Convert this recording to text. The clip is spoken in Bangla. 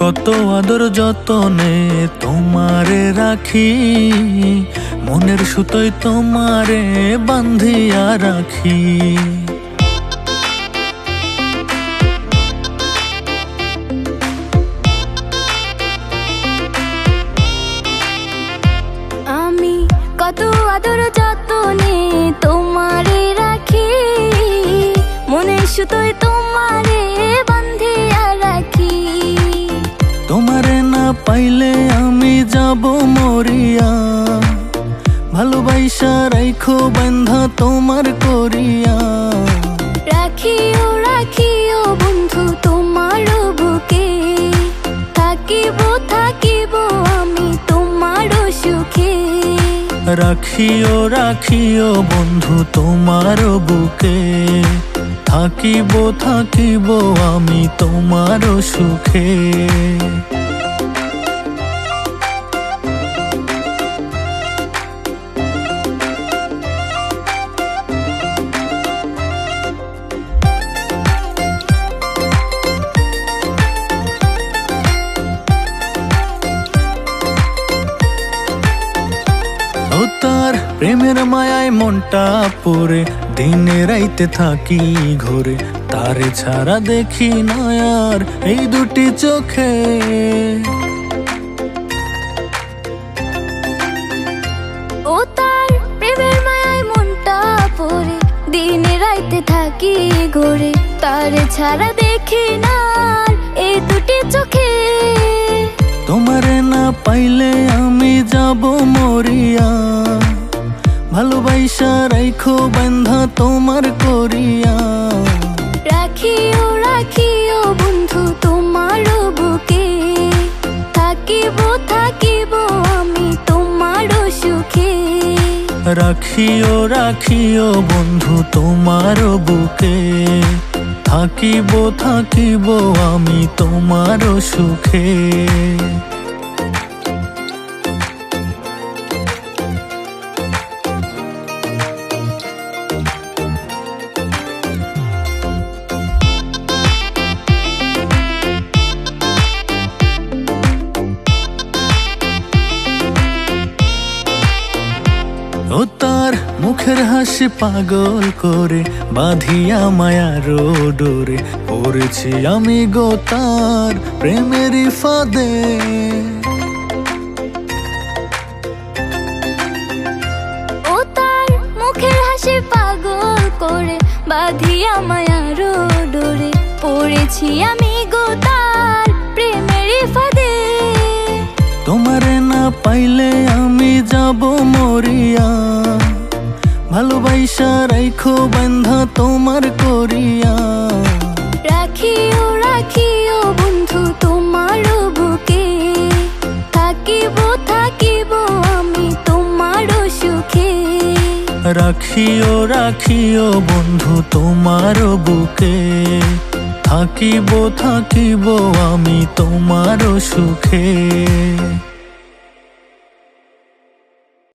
কত আদর যতনে তোমারে রাখি, মনের সুতোয় তোমারে বান্ধিয়া রাখি। আমি কত আদর যতনে তোমারে রাখি, মনের সুতোয় তোমারে বান্ধিয়া রাখি। তোমারে না পাইলে আমি যাব মরিয়া, ভালোবাসা রাইখো বান্ধা তোমার করিয়া। রাখিও রাখিও বন্ধু তোমার বুকে, থাকিব থাকিব আমি তোমার সুখে। রাখিও রাখিও বন্ধু তোমার বুকে, থাকিব থাকিব আমি তোমার সুখে। ও তার প্রেমের মায়ায় মনটা পড়ে, দিনে রাইতে থাকি ঘরে, তারে ছাড়া দেখি না আর এই দুটি চোখে। ও তার প্রেমের মায়ায় মনটা পড়ে, দিনে রাইতে থাকি ঘরে, তার ছাড়া দেখি না আর এই দুটি চোখে। তোমারে না পাইলে আমি যাব মরিয়া, ভালোবাসা রাইখো বান্ধা তোমার করিয়া। রাখিও রাখিও বন্ধু তোমার বুকে, থাকিব থাকিব আমি তোমার সুখে। রাখিও রাখিও বন্ধু তোমার বুকে, থাকিব থাকিব আমি তোমার সুখে। ও তার মুখের হাসি পাগল করে, বাঁধিয়া মায়ার ডোরে, পড়েছি আমি গো তার প্রেমেরই ফাঁদে। ও তার মুখের হাসি পাগল করে, বাঁধিয়া মায়ার ডোরে, পড়েছি আমি গো তার প্রেমের ফাঁদে। তোমারে না পাইলে আমি যাব মরিয়া, ভালোবাসা রাইখো বান্ধা তোমার করিয়া। রাখিও রাখিও বন্ধু তোমার বুকে, থাকিব থাকিব আমি তোমার সুখে। রাখিও রাখিও বন্ধু তোমার বুকে, থাকিব থাকিব আমি তোমার সুখে।